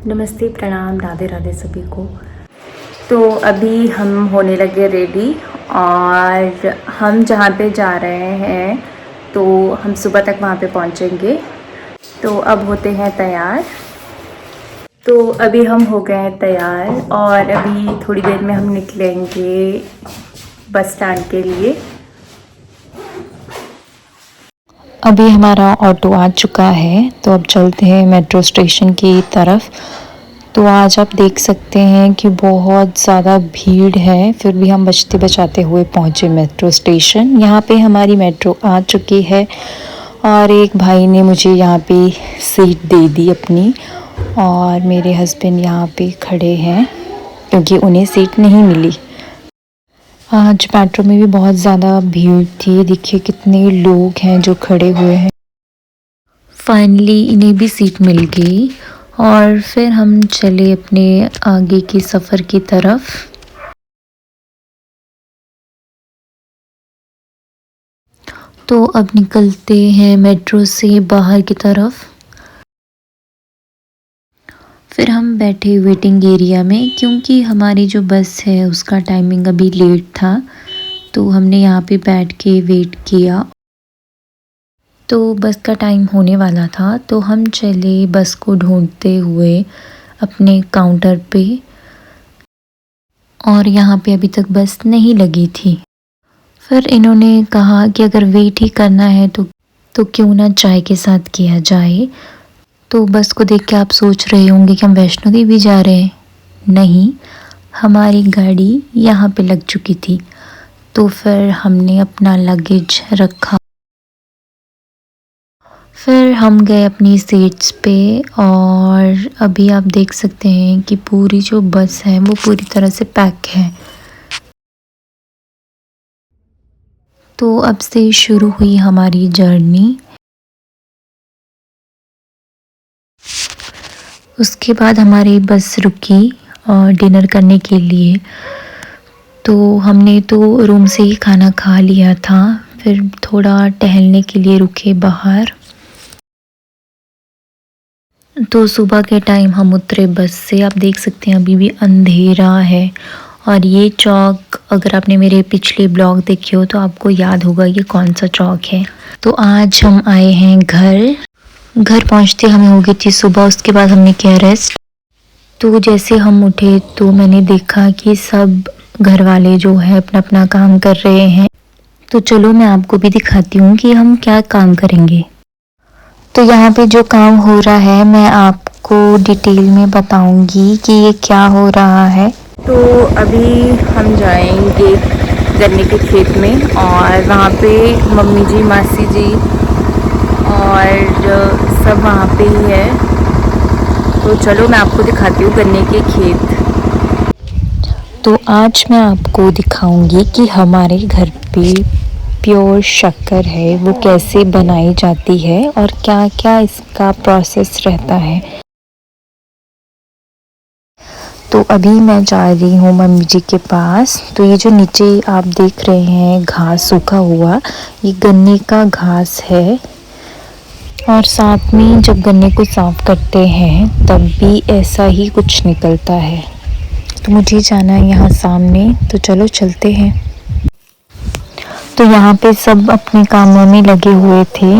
नमस्ते, प्रणाम, राधे राधे सभी को। तो अभी हम होने लगे रेडी और हम जहाँ पे जा रहे हैं तो हम सुबह तक वहाँ पे पहुँचेंगे। तो अब होते हैं तैयार। तो अभी हम हो गए हैं तैयार और अभी थोड़ी देर में हम निकलेंगे बस स्टैंड के लिए। अभी हमारा ऑटो आ चुका है तो अब चलते हैं मेट्रो स्टेशन की तरफ। तो आज आप देख सकते हैं कि बहुत ज़्यादा भीड़ है, फिर भी हम बचते बचाते हुए पहुँचे मेट्रो स्टेशन। यहाँ पे हमारी मेट्रो आ चुकी है और एक भाई ने मुझे यहाँ पे सीट दे दी अपनी, और मेरे हस्बैंड यहाँ पे खड़े हैं क्योंकि उन्हें सीट नहीं मिली। आज मेट्रो में भी बहुत ज़्यादा भीड़ थी, देखिए कितने लोग हैं जो खड़े हुए हैं। फाइनली इन्हें भी सीट मिल गई और फिर हम चले अपने आगे की सफ़र की तरफ। तो अब निकलते हैं मेट्रो से बाहर की तरफ। फिर हम बैठे वेटिंग एरिया में, क्योंकि हमारी जो बस है उसका टाइमिंग अभी लेट था, तो हमने यहाँ पे बैठ के वेट किया। तो बस का टाइम होने वाला था तो हम चले बस को ढूंढते हुए अपने काउंटर पे, और यहाँ पे अभी तक बस नहीं लगी थी। फिर इन्होंने कहा कि अगर वेट ही करना है तो क्यों ना चाय के साथ किया जाए। तो बस को देख के आप सोच रहे होंगे कि हम वैष्णो देवी जा रहे हैं। नहीं, हमारी गाड़ी यहाँ पे लग चुकी थी। तो फिर हमने अपना लगेज रखा, फिर हम गए अपनी सीट्स पे, और अभी आप देख सकते हैं कि पूरी जो बस है वो पूरी तरह से पैक है। तो अब से शुरू हुई हमारी जर्नी। उसके बाद हमारी बस रुकी और डिनर करने के लिए। तो हमने तो रूम से ही खाना खा लिया था, फिर थोड़ा टहलने के लिए रुके बाहर। तो सुबह के टाइम हम उतरे बस से। आप देख सकते हैं अभी भी अंधेरा है, और ये चौक अगर आपने मेरे पिछले ब्लॉग देखे हो तो आपको याद होगा ये कौन सा चौक है। तो आज हम आए हैं घर पहुंचते हमें हो गई थी सुबह। उसके बाद हमने किया रेस्ट। तो जैसे हम उठे तो मैंने देखा कि सब घर वाले जो है अपना अपना काम कर रहे हैं। तो चलो मैं आपको भी दिखाती हूँ कि हम क्या काम करेंगे। तो यहाँ पे जो काम हो रहा है मैं आपको डिटेल में बताऊंगी कि ये क्या हो रहा है। तो अभी हम जाएंगे गन्ने के खेत में और वहाँ पे मम्मी जी, मासी जी और सब वहाँ पे ही है। तो चलो मैं आपको दिखाती हूँ गन्ने के खेत। तो आज मैं आपको दिखाऊंगी कि हमारे घर पे प्योर शक्कर है वो कैसे बनाई जाती है और क्या क्या इसका प्रोसेस रहता है। तो अभी मैं जा रही हूँ मम्मी जी के पास। तो ये जो नीचे आप देख रहे हैं घास सूखा हुआ, ये गन्ने का घास है, और साथ में जब गन्ने को साफ करते हैं तब भी ऐसा ही कुछ निकलता है। तो मुझे जाना है यहाँ सामने, तो चलो चलते हैं। तो यहाँ पे सब अपने कामों में लगे हुए थे।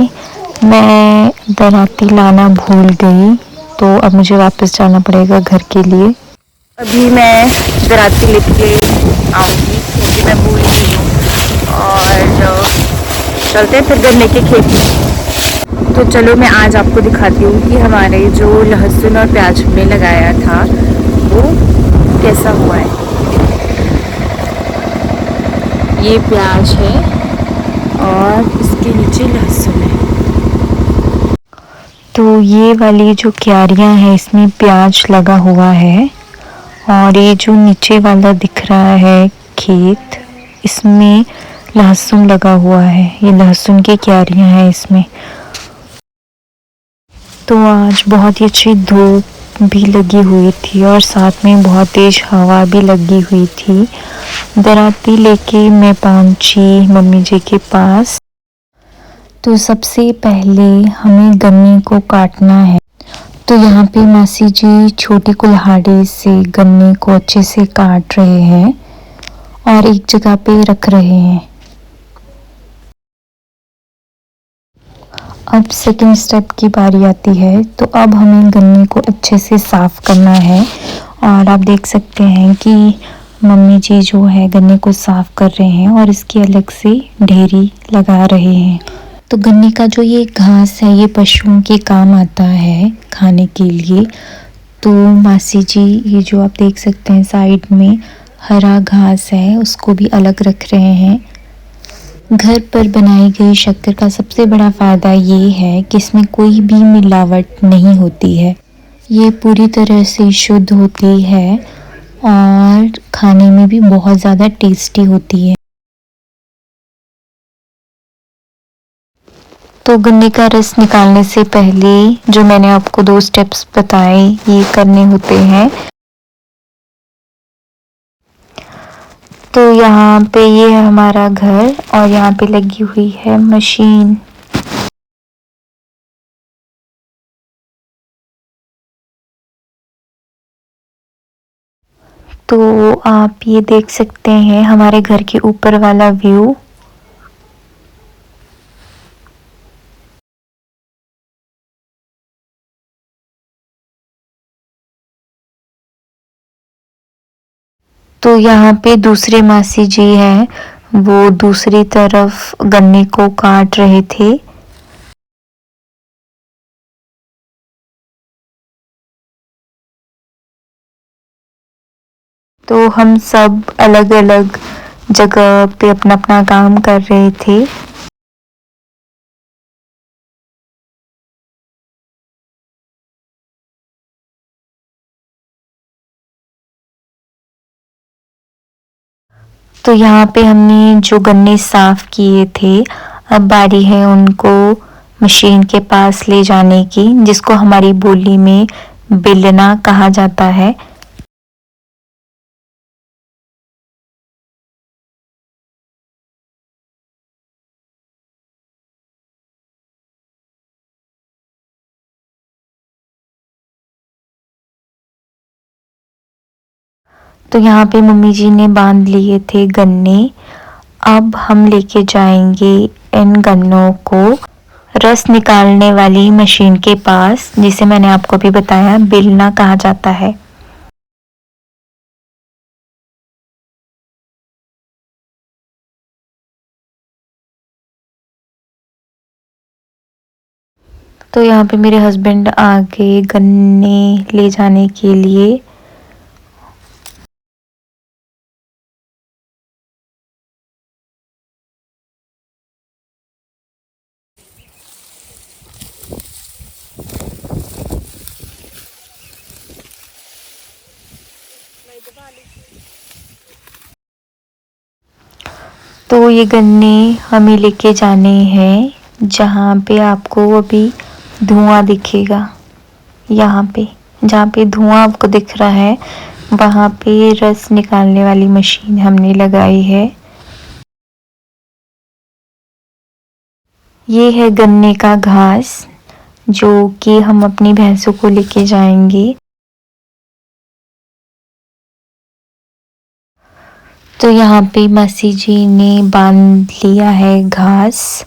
मैं दराती लाना भूल गई, तो अब मुझे वापस जाना पड़ेगा घर के लिए। अभी मैं दराती लेके आऊँगी क्योंकि मैं भूल गई हूँ। और चलते हैं फिर गन्ने के खेत में। तो चलो मैं आज आपको दिखाती हूँ कि हमारे जो लहसुन और प्याज हमने लगाया था वो कैसा हुआ है। ये प्याज है और इसके नीचे लहसुन है। तो ये वाली जो क्यारियाँ हैं इसमें प्याज लगा हुआ है, और ये जो नीचे वाला दिख रहा है खेत, इसमें लहसुन लगा हुआ है। ये लहसुन की क्यारियाँ हैं इसमें। तो आज बहुत ही अच्छी धूप भी लगी हुई थी और साथ में बहुत तेज हवा भी लगी हुई थी। दराती लेके मैं पहुंची मम्मी जी के पास। तो सबसे पहले हमें गन्ने को काटना है। तो यहाँ पे मासी जी छोटी कुल्हाड़ी से गन्ने को अच्छे से काट रहे हैं और एक जगह पे रख रहे हैं। अब सेकंड स्टेप की बारी आती है, तो अब हमें गन्ने को अच्छे से साफ़ करना है और आप देख सकते हैं कि मम्मी जी जो है गन्ने को साफ़ कर रहे हैं और इसकी अलग से ढेरी लगा रहे हैं। तो गन्ने का जो ये घास है ये पशुओं के काम आता है खाने के लिए। तो मासी जी ये जो आप देख सकते हैं साइड में हरा घास है उसको भी अलग रख रहे हैं। घर पर बनाई गई शक्कर का सबसे बड़ा फ़ायदा ये है कि इसमें कोई भी मिलावट नहीं होती है। ये पूरी तरह से शुद्ध होती है और खाने में भी बहुत ज़्यादा टेस्टी होती है। तो गन्ने का रस निकालने से पहले जो मैंने आपको 2 स्टेप्स बताए ये करने होते हैं। तो यहाँ पे ये है हमारा घर और यहाँ पे लगी हुई है मशीन। तो आप ये देख सकते हैं हमारे घर के ऊपर वाला व्यू। तो यहाँ पे दूसरे मासी जी हैं, वो दूसरी तरफ गन्ने को काट रहे थे। तो हम सब अलग-अलग जगह पे अपना-अपना काम कर रहे थे। तो यहाँ पे हमने जो गन्ने साफ किए थे, अब बारी है उनको मशीन के पास ले जाने की, जिसको हमारी बोली में बेलना कहा जाता है। तो यहाँ पे मम्मी जी ने बांध लिए थे गन्ने। अब हम लेके जाएंगे इन गन्नों को रस निकालने वाली मशीन के पास, जिसे मैंने आपको अभी बताया बेलना कहा जाता है। तो यहाँ पे मेरे हस्बैंड आ गए गन्ने ले जाने के लिए। तो ये गन्ने हमें लेके जाने हैं जहाँ पे आपको अभी धुआं दिखेगा। यहाँ पे जहाँ पे धुआं आपको दिख रहा है वहाँ पे रस निकालने वाली मशीन हमने लगाई है। ये है गन्ने का घास जो कि हम अपनी भैंसों को लेके जाएंगे। तो यहाँ पे मासी जी ने बांध लिया है घास।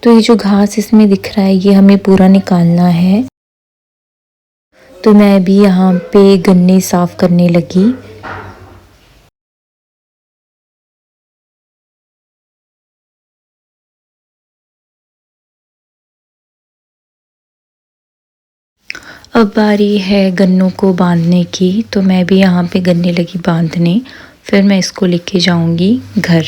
तो ये जो घास इसमें दिख रहा है ये हमें पूरा निकालना है। तो मैं भी यहाँ पे गन्ने साफ करने लगी। अब बारी है गन्नों को बांधने की, तो मैं भी यहाँ पे गन्ने लगी बांधने, फिर मैं इसको लेके जाऊँगी घर।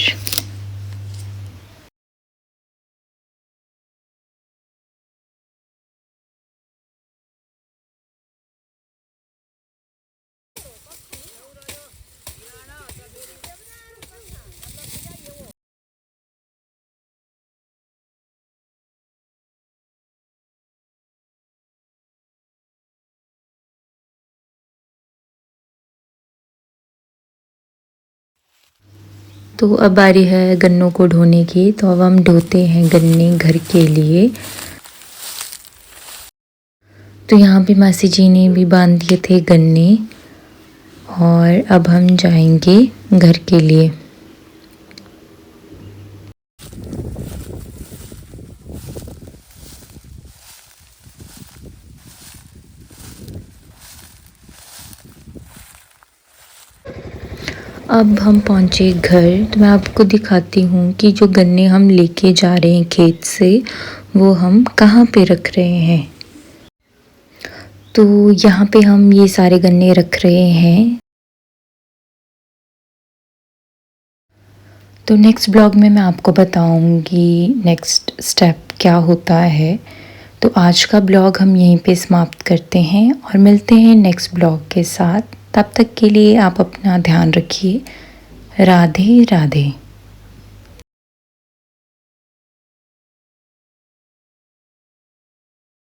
तो अब बारी है गन्नों को ढोने की। तो अब हम ढोते हैं गन्ने घर के लिए। तो यहाँ पे मासी जी ने भी बांध दिए थे गन्ने और अब हम जाएंगे घर के लिए। अब हम पहुँचे घर। तो मैं आपको दिखाती हूँ कि जो गन्ने हम लेके जा रहे हैं खेत से वो हम कहाँ पे रख रहे हैं। तो यहाँ पे हम ये सारे गन्ने रख रहे हैं। तो नेक्स्ट ब्लॉग में मैं आपको बताऊँगी नेक्स्ट स्टेप क्या होता है। तो आज का ब्लॉग हम यहीं पे समाप्त करते हैं और मिलते हैं नेक्स्ट ब्लॉग के साथ। तब तक के लिए आप अपना ध्यान रखिए। राधे राधे।